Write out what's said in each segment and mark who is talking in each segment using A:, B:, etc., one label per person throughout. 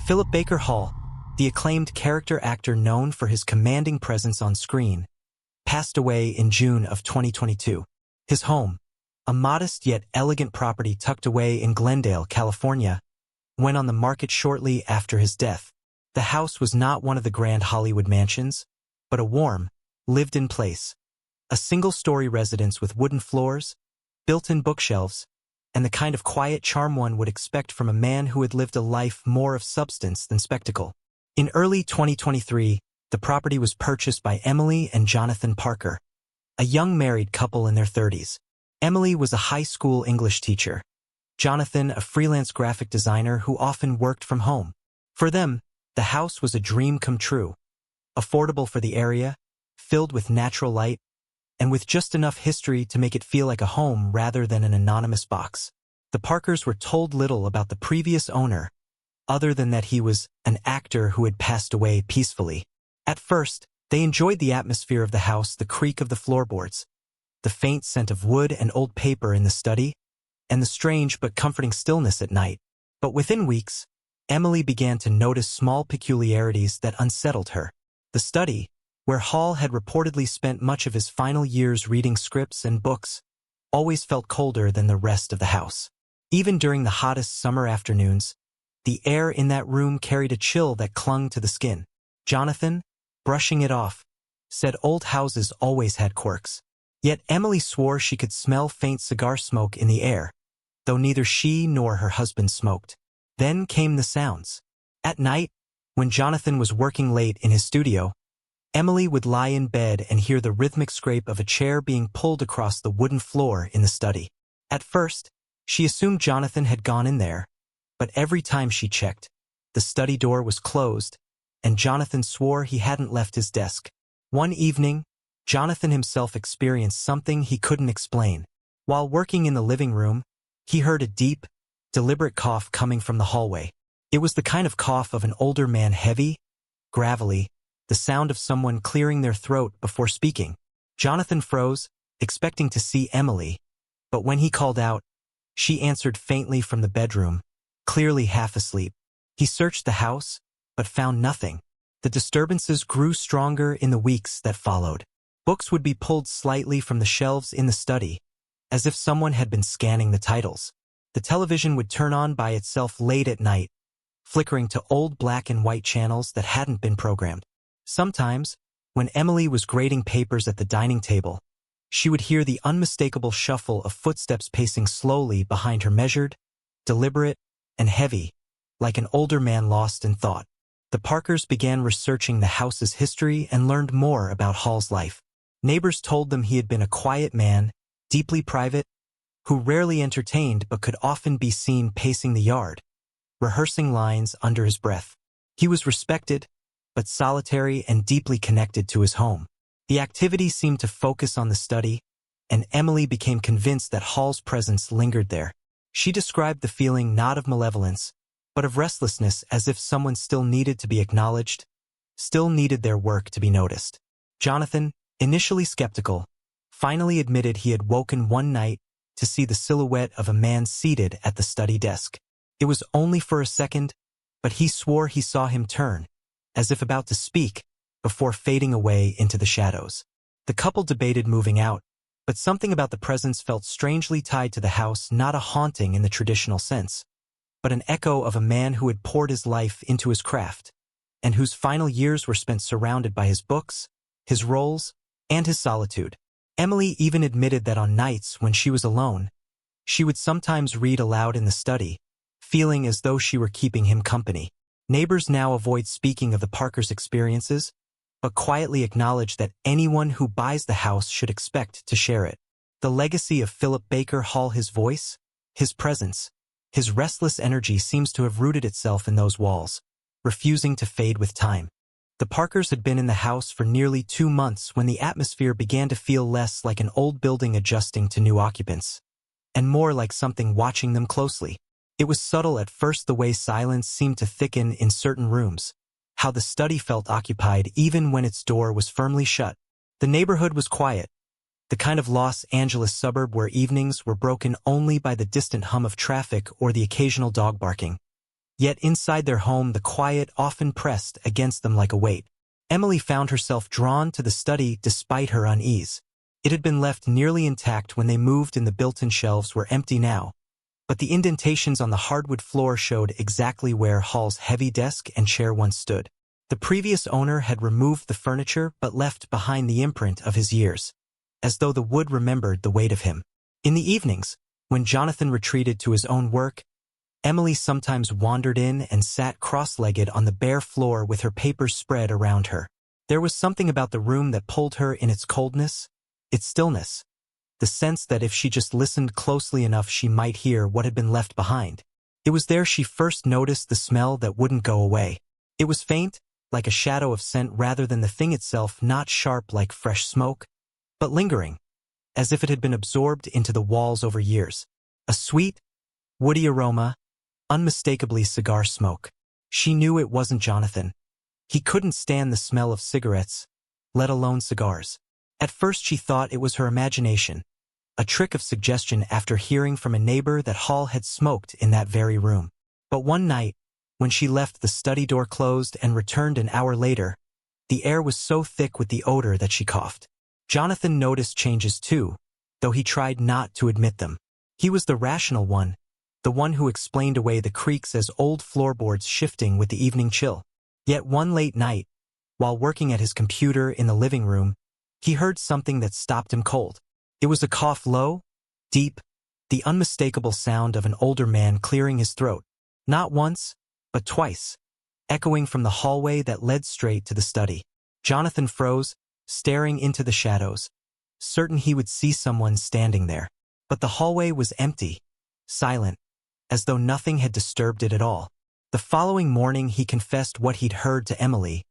A: Philip Baker Hall, the acclaimed character actor known for his commanding presence on screen, passed away in June of 2022. His home, a modest yet elegant property tucked away in Glendale, California, went on the market shortly after his death. The house was not one of the grand Hollywood mansions, but a warm, lived-in place. A single-story residence with wooden floors, built-in bookshelves, and the kind of quiet charm one would expect from a man who had lived a life more of substance than spectacle. In early 2023, the property was purchased by Emily and Jonathan Parker, a young married couple in their 30s. Emily was a high school English teacher. Jonathan, a freelance graphic designer who often worked from home. For them, the house was a dream come true. Affordable for the area, filled with natural light, and with just enough history to make it feel like a home rather than an anonymous box. The Parkers were told little about the previous owner, other than that he was an actor who had passed away peacefully. At first, they enjoyed the atmosphere of the house, the creak of the floorboards, the faint scent of wood and old paper in the study, and the strange but comforting stillness at night. But within weeks, Emily began to notice small peculiarities that unsettled her. The study, where Hall had reportedly spent much of his final years reading scripts and books, always felt colder than the rest of the house. Even during the hottest summer afternoons, the air in that room carried a chill that clung to the skin. Jonathan, brushing it off, said old houses always had quirks. Yet Emily swore she could smell faint cigar smoke in the air, though neither she nor her husband smoked. Then came the sounds. At night, when Jonathan was working late in his studio, Emily would lie in bed and hear the rhythmic scrape of a chair being pulled across the wooden floor in the study. At first, she assumed Jonathan had gone in there, but every time she checked, the study door was closed, and Jonathan swore he hadn't left his desk. One evening, Jonathan himself experienced something he couldn't explain. While working in the living room, he heard a deep, deliberate cough coming from the hallway. It was the kind of cough of an older man, heavy, gravelly, the sound of someone clearing their throat before speaking. Jonathan froze, expecting to see Emily, but when he called out, she answered faintly from the bedroom, clearly half asleep. He searched the house, but found nothing. The disturbances grew stronger in the weeks that followed. Books would be pulled slightly from the shelves in the study, as if someone had been scanning the titles. The television would turn on by itself late at night, flickering to old black and white channels that hadn't been programmed. Sometimes, when Emily was grading papers at the dining table, she would hear the unmistakable shuffle of footsteps pacing slowly behind her, measured, deliberate, and heavy, like an older man lost in thought. The Parkers began researching the house's history and learned more about Hall's life. Neighbors told them he had been a quiet man, deeply private, who rarely entertained but could often be seen pacing the yard, rehearsing lines under his breath. He was respected, but solitary and deeply connected to his home. The activity seemed to focus on the study, and Emily became convinced that Hall's presence lingered there. She described the feeling not of malevolence, but of restlessness, as if someone still needed to be acknowledged, still needed their work to be noticed. Jonathan, initially skeptical, finally admitted he had woken one night to see the silhouette of a man seated at the study desk. It was only for a second, but he swore he saw him turn, as if about to speak, before fading away into the shadows. The couple debated moving out, but something about the presence felt strangely tied to the house, not a haunting in the traditional sense, but an echo of a man who had poured his life into his craft, and whose final years were spent surrounded by his books, his roles, and his solitude. Emily even admitted that on nights when she was alone, she would sometimes read aloud in the study, feeling as though she were keeping him company. Neighbors now avoid speaking of the Parkers' experiences, but quietly acknowledge that anyone who buys the house should expect to share it. The legacy of Philip Baker Hall, his voice, his presence, his restless energy seems to have rooted itself in those walls, refusing to fade with time. The Parkers had been in the house for nearly 2 months when the atmosphere began to feel less like an old building adjusting to new occupants, and more like something watching them closely. It was subtle at first, the way silence seemed to thicken in certain rooms, how the study felt occupied even when its door was firmly shut. The neighborhood was quiet, the kind of Los Angeles suburb where evenings were broken only by the distant hum of traffic or the occasional dog barking. Yet inside their home the quiet often pressed against them like a weight. Emily found herself drawn to the study despite her unease. It had been left nearly intact when they moved and the built-in shelves were empty now, but the indentations on the hardwood floor showed exactly where Hall's heavy desk and chair once stood. The previous owner had removed the furniture but left behind the imprint of his years, as though the wood remembered the weight of him. In the evenings, when Jonathan retreated to his own work, Emily sometimes wandered in and sat cross-legged on the bare floor with her papers spread around her. There was something about the room that pulled her in its coldness, its stillness, the sense that if she just listened closely enough she might hear what had been left behind. It was there she first noticed the smell that wouldn't go away. It was faint, like a shadow of scent rather than the thing itself, not sharp like fresh smoke, but lingering, as if it had been absorbed into the walls over years. A sweet, woody aroma, unmistakably cigar smoke. She knew it wasn't Jonathan. He couldn't stand the smell of cigarettes, let alone cigars. At first she thought it was her imagination, a trick of suggestion after hearing from a neighbor that Hall had smoked in that very room. But one night, when she left the study door closed and returned an hour later, the air was so thick with the odor that she coughed. Jonathan noticed changes too, though he tried not to admit them. He was the rational one, the one who explained away the creaks as old floorboards shifting with the evening chill. Yet one late night, while working at his computer in the living room, he heard something that stopped him cold. It was a cough, low, deep, the unmistakable sound of an older man clearing his throat. Not once, but twice, echoing from the hallway that led straight to the study. Jonathan froze, staring into the shadows, certain he would see someone standing there. But the hallway was empty, silent, as though nothing had disturbed it at all. The following morning he confessed what he'd heard to Emily,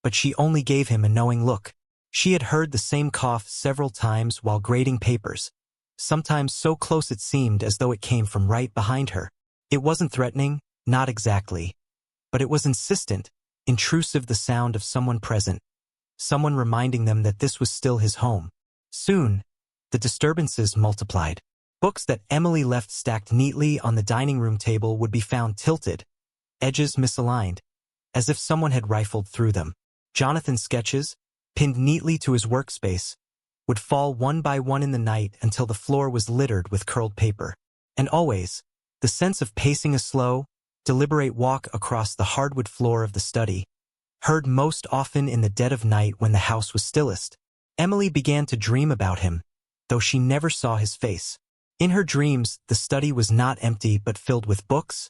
A: but she only gave him a knowing look. She had heard the same cough several times while grading papers, sometimes so close it seemed as though it came from right behind her. It wasn't threatening, not exactly, but it was insistent, intrusive, the sound of someone present, someone reminding them that this was still his home. Soon, the disturbances multiplied. Books that Emily left stacked neatly on the dining room table would be found tilted, edges misaligned, as if someone had rifled through them. Jonathan's sketches, pinned neatly to his workspace, would fall one by one in the night until the floor was littered with curled paper. And always, the sense of pacing a slow, deliberate walk across the hardwood floor of the study, heard most often in the dead of night when the house was stillest. Emily began to dream about him, though she never saw his face. In her dreams, the study was not empty but filled with books,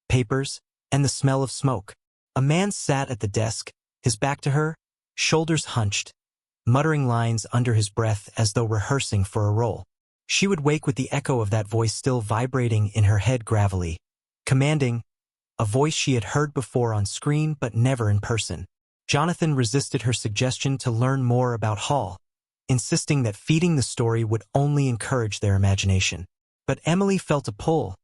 A: papers, and the smell of smoke. A man sat at the desk, his back to her, shoulders hunched, muttering lines under his breath as though rehearsing for a role. She would wake with the echo of that voice still vibrating in her head gravelly, commanding, a voice she had heard before on screen but never in person. Jonathan resisted her suggestion to learn more about Hall, insisting that feeding the story would only encourage their imagination. But Emily felt a pull,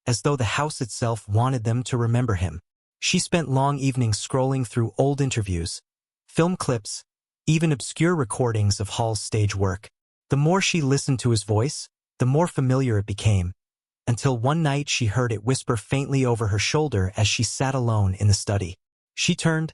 A: as though the house itself wanted them to remember him. She spent long evenings scrolling through old interviews, film clips, even obscure recordings of Hall's stage work. The more she listened to his voice, the more familiar it became, until one night she heard it whisper faintly over her shoulder as she sat alone in the study. She turned,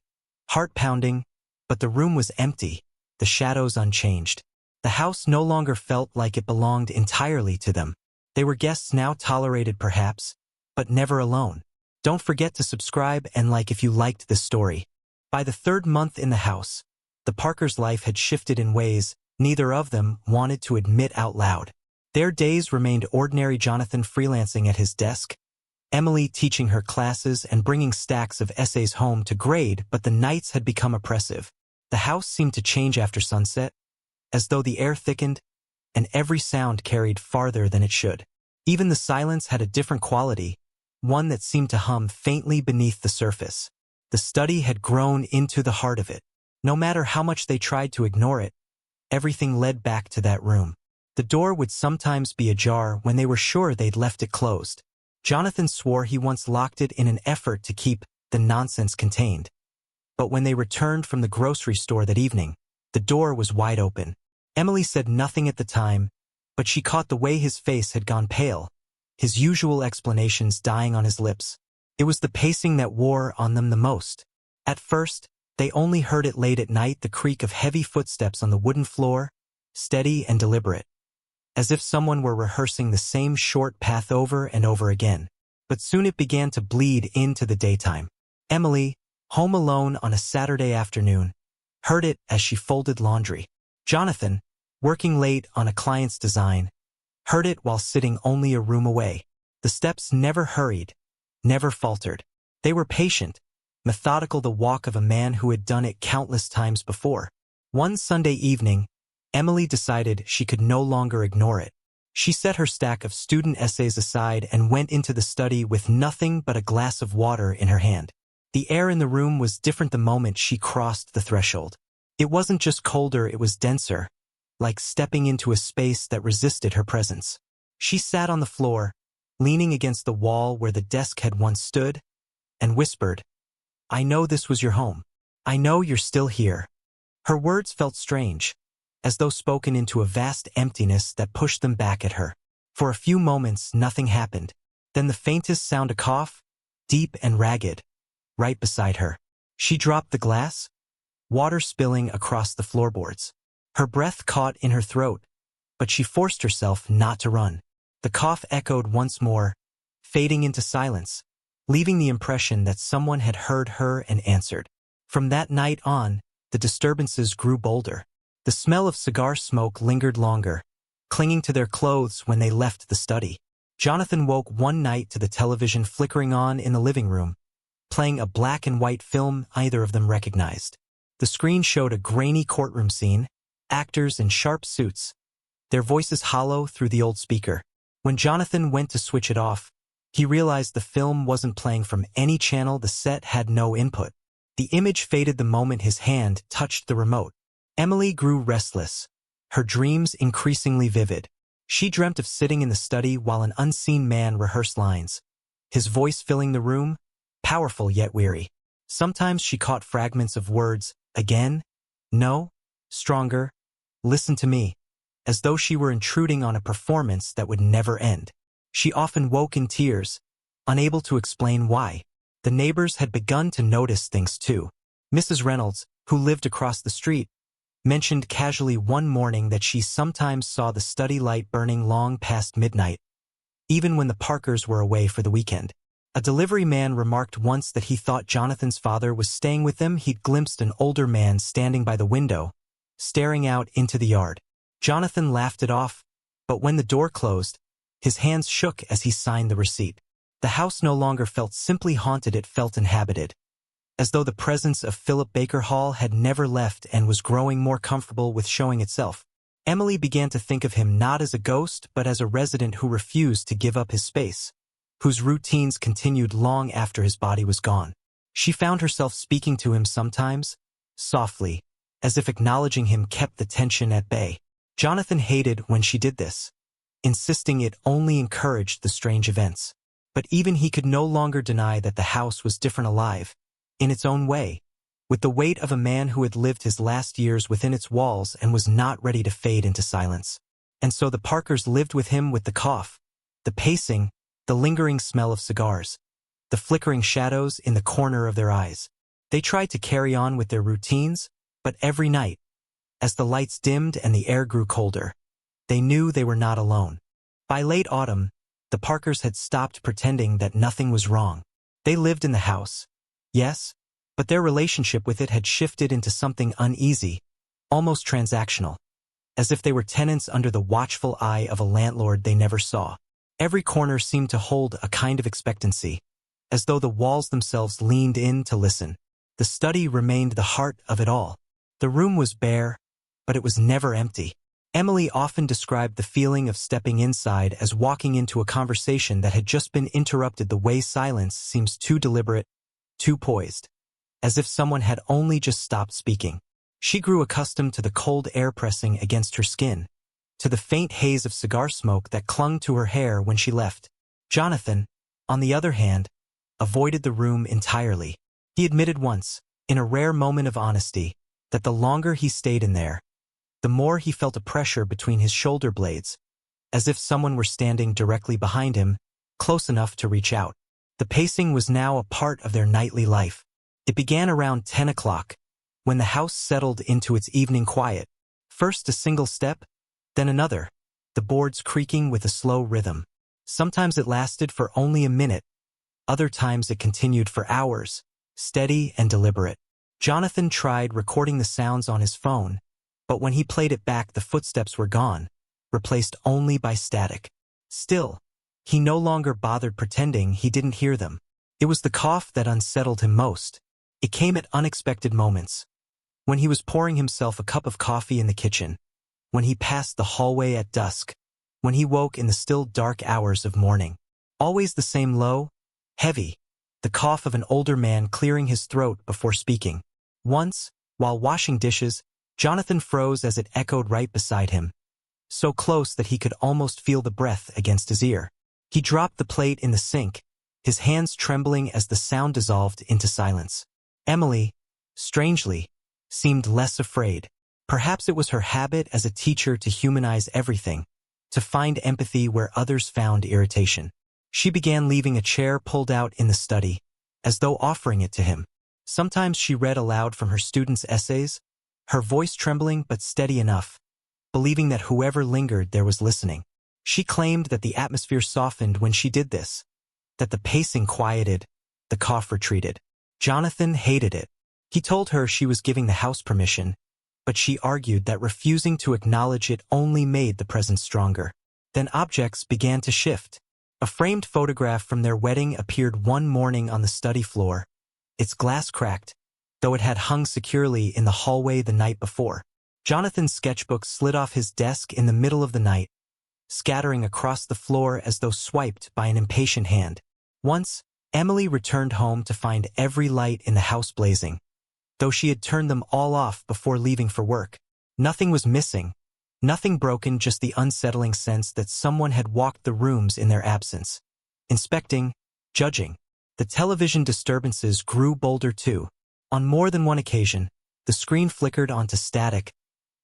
A: heart pounding, but the room was empty, the shadows unchanged. The house no longer felt like it belonged entirely to them. They were guests now, tolerated perhaps, but never alone. Don't forget to subscribe and like if you liked this story. By the third month in the house, the Parkers' life had shifted in ways neither of them wanted to admit out loud. Their days remained ordinary, Jonathan freelancing at his desk, Emily teaching her classes and bringing stacks of essays home to grade, but the nights had become oppressive. The house seemed to change after sunset, as though the air thickened, and every sound carried farther than it should. Even the silence had a different quality, one that seemed to hum faintly beneath the surface. The study had grown into the heart of it. No matter how much they tried to ignore it, everything led back to that room. The door would sometimes be ajar when they were sure they'd left it closed. Jonathan swore he once locked it in an effort to keep the nonsense contained. But when they returned from the grocery store that evening, the door was wide open. Emily said nothing at the time, but she caught the way his face had gone pale, his usual explanations dying on his lips. It was the pacing that wore on them the most. At first, they only heard it late at night, the creak of heavy footsteps on the wooden floor, steady and deliberate, as if someone were rehearsing the same short path over and over again. But soon it began to bleed into the daytime. Emily, home alone on a Saturday afternoon, heard it as she folded laundry. Jonathan, working late on a client's design, heard it while sitting only a room away. The steps never hurried, never faltered. They were patient, methodical, the walk of a man who had done it countless times before. One Sunday evening, Emily decided she could no longer ignore it. She set her stack of student essays aside and went into the study with nothing but a glass of water in her hand. The air in the room was different the moment she crossed the threshold. It wasn't just colder, it was denser, like stepping into a space that resisted her presence. She sat on the floor, leaning against the wall where the desk had once stood, and whispered, "I know this was your home. I know you're still here." Her words felt strange, as though spoken into a vast emptiness that pushed them back at her. For a few moments, nothing happened. Then the faintest sound, a cough, deep and ragged, right beside her. She dropped the glass, water spilling across the floorboards. Her breath caught in her throat, but she forced herself not to run. The cough echoed once more, fading into silence, leaving the impression that someone had heard her and answered. From that night on, the disturbances grew bolder. The smell of cigar smoke lingered longer, clinging to their clothes when they left the study. Jonathan woke one night to the television flickering on in the living room, playing a black and white film either of them recognized. The screen showed a grainy courtroom scene, actors in sharp suits, their voices hollow through the old speaker. When Jonathan went to switch it off, he realized the film wasn't playing from any channel. The set had no input. The image faded the moment his hand touched the remote. Emily grew restless, her dreams increasingly vivid. She dreamt of sitting in the study while an unseen man rehearsed lines, his voice filling the room, powerful yet weary. Sometimes she caught fragments of words, again, no, stronger, listen to me, as though she were intruding on a performance that would never end. She often woke in tears, unable to explain why. The neighbors had begun to notice things too. Mrs. Reynolds, who lived across the street, mentioned casually one morning that she sometimes saw the study light burning long past midnight, even when the Parkers were away for the weekend. A delivery man remarked once that he thought Jonathan's father was staying with them. He'd glimpsed an older man standing by the window, staring out into the yard. Jonathan laughed it off, but when the door closed, his hands shook as he signed the receipt. The house no longer felt simply haunted, it felt inhabited, as though the presence of Philip Baker Hall had never left and was growing more comfortable with showing itself. Emily began to think of him not as a ghost but as a resident who refused to give up his space, whose routines continued long after his body was gone. She found herself speaking to him sometimes, softly, as if acknowledging him kept the tension at bay. Jonathan hated when she did this, insisting it only encouraged the strange events. But even he could no longer deny that the house was different, alive, in its own way, with the weight of a man who had lived his last years within its walls and was not ready to fade into silence. And so the Parkers lived with him, with the cough, the pacing, the lingering smell of cigars, the flickering shadows in the corner of their eyes. They tried to carry on with their routines, but every night, as the lights dimmed and the air grew colder, they knew they were not alone. By late autumn, the Parkers had stopped pretending that nothing was wrong. They lived in the house, yes, but their relationship with it had shifted into something uneasy, almost transactional, as if they were tenants under the watchful eye of a landlord they never saw. Every corner seemed to hold a kind of expectancy, as though the walls themselves leaned in to listen. The study remained the heart of it all. The room was bare, but it was never empty. Emily often described the feeling of stepping inside as walking into a conversation that had just been interrupted, the way silence seems too deliberate, too poised, as if someone had only just stopped speaking. She grew accustomed to the cold air pressing against her skin, to the faint haze of cigar smoke that clung to her hair when she left. Jonathan, on the other hand, avoided the room entirely. He admitted once, in a rare moment of honesty, that the longer he stayed in there, the more he felt a pressure between his shoulder blades, as if someone were standing directly behind him, close enough to reach out. The pacing was now a part of their nightly life. It began around 10 o'clock, when the house settled into its evening quiet. First a single step, then another, the boards creaking with a slow rhythm. Sometimes it lasted for only a minute, other times it continued for hours, steady and deliberate. Jonathan tried recording the sounds on his phone, but when he played it back the footsteps were gone, replaced only by static. Still, he no longer bothered pretending he didn't hear them. It was the cough that unsettled him most. It came at unexpected moments. When he was pouring himself a cup of coffee in the kitchen, when he passed the hallway at dusk, when he woke in the still dark hours of morning. Always the same low, heavy, the cough of an older man clearing his throat before speaking. Once, while washing dishes, Jonathan froze as it echoed right beside him, so close that he could almost feel the breath against his ear. He dropped the plate in the sink, his hands trembling as the sound dissolved into silence. Emily, strangely, seemed less afraid. Perhaps it was her habit as a teacher to humanize everything, to find empathy where others found irritation. She began leaving a chair pulled out in the study, as though offering it to him. Sometimes she read aloud from her students' essays, her voice trembling but steady enough, believing that whoever lingered there was listening. She claimed that the atmosphere softened when she did this, that the pacing quieted, the cough retreated. Jonathan hated it. He told her she was giving the house permission, but she argued that refusing to acknowledge it only made the presence stronger. Then objects began to shift. A framed photograph from their wedding appeared one morning on the study floor, its glass cracked, though it had hung securely in the hallway the night before. Jonathan's sketchbook slid off his desk in the middle of the night, scattering across the floor as though swiped by an impatient hand. Once, Emily returned home to find every light in the house blazing, though she had turned them all off before leaving for work. Nothing was missing, nothing broken, just the unsettling sense that someone had walked the rooms in their absence. Inspecting, judging. The television disturbances grew bolder too. On more than one occasion, the screen flickered onto static,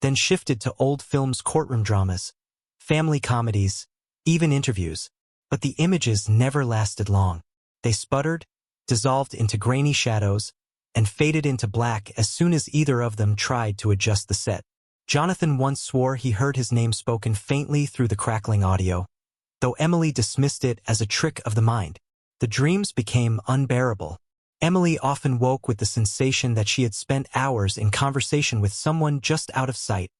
A: then shifted to old films, courtroom dramas, family comedies, even interviews. But the images never lasted long. They sputtered, dissolved into grainy shadows, and faded into black as soon as either of them tried to adjust the set. Jonathan once swore he heard his name spoken faintly through the crackling audio, though Emily dismissed it as a trick of the mind. The dreams became unbearable. Emily often woke with the sensation that she had spent hours in conversation with someone just out of sight,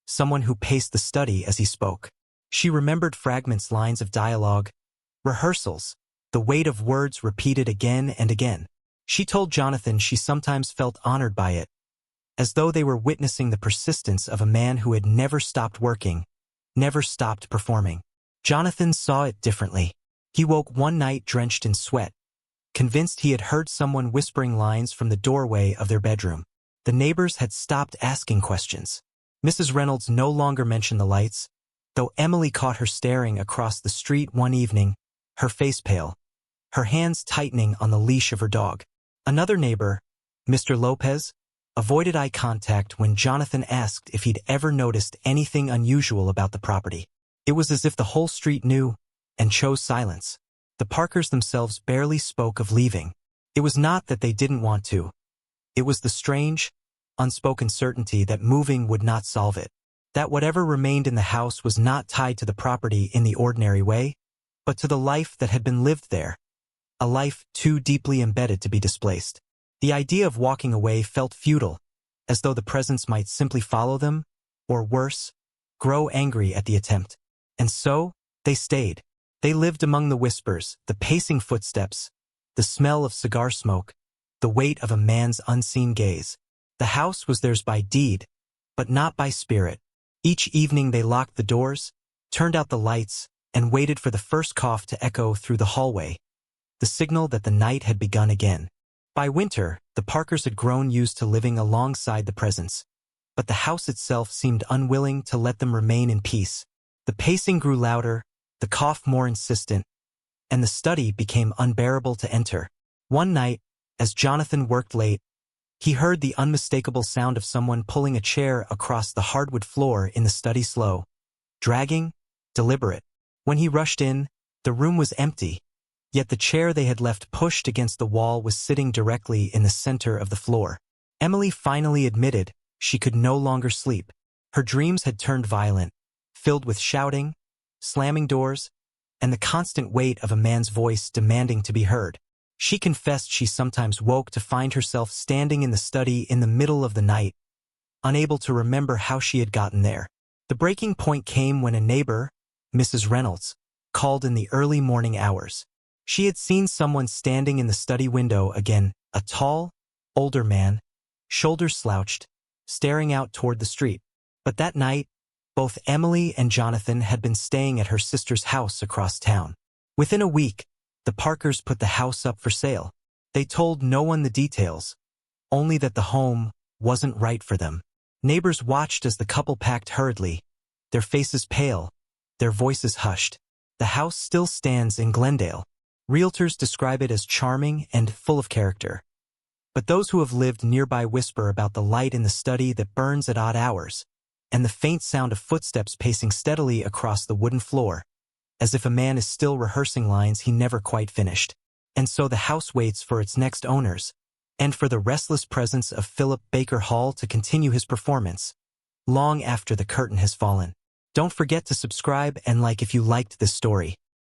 A: someone who paced the study as he spoke. She remembered fragments, lines of dialogue, rehearsals, the weight of words repeated again and again. She told Jonathan she sometimes felt honored by it, as though they were witnessing the persistence of a man who had never stopped working, never stopped performing. Jonathan saw it differently. He woke one night drenched in sweat, convinced he had heard someone whispering lines from the doorway of their bedroom. The neighbors had stopped asking questions. Mrs. Reynolds no longer mentioned the lights, though Emily caught her staring across the street one evening, her face pale, her hands tightening on the leash of her dog. Another neighbor, Mr. Lopez, avoided eye contact when Jonathan asked if he'd ever noticed anything unusual about the property. It was as if the whole street knew and chose silence. The Parkers themselves barely spoke of leaving. It was not that they didn't want to. It was the strange, unspoken certainty that moving would not solve it, that whatever remained in the house was not tied to the property in the ordinary way, but to the life that had been lived there, a life too deeply embedded to be displaced. The idea of walking away felt futile, as though the presence might simply follow them, or worse, grow angry at the attempt. And so, they stayed. They lived among the whispers, the pacing footsteps, the smell of cigar smoke, the weight of a man's unseen gaze. The house was theirs by deed, but not by spirit. Each evening they locked the doors, turned out the lights, and waited for the first cough to echo through the hallway, the signal that the night had begun again. By winter, the Parkers had grown used to living alongside the presence, but the house itself seemed unwilling to let them remain in peace. The pacing grew louder, the cough more insistent, and the study became unbearable to enter. One night, as Jonathan worked late, he heard the unmistakable sound of someone pulling a chair across the hardwood floor in the study, slow, dragging, deliberate. When he rushed in, the room was empty, Yet the chair they had left pushed against the wall was sitting directly in the center of the floor. Emily finally admitted she could no longer sleep. Her dreams had turned violent, filled with shouting, slamming doors, and the constant weight of a man's voice demanding to be heard. She confessed she sometimes woke to find herself standing in the study in the middle of the night, unable to remember how she had gotten there. The breaking point came when a neighbor, Mrs. Reynolds, called in the early morning hours. She had seen someone standing in the study window again, a tall, older man, shoulders slouched, staring out toward the street. But that night, both Emily and Jonathan had been staying at her sister's house across town. Within a week, the Parkers put the house up for sale. They told no one the details, only that the home wasn't right for them. Neighbors watched as the couple packed hurriedly, their faces pale, their voices hushed. The house still stands in Glendale. Realtors describe it as charming and full of character. But those who have lived nearby whisper about the light in the study that burns at odd hours, and the faint sound of footsteps pacing steadily across the wooden floor, as if a man is still rehearsing lines he never quite finished. And so the house waits for its next owners, and for the restless presence of Philip Baker Hall to continue his performance, long after the curtain has fallen. Don't forget to subscribe and like if you liked this story.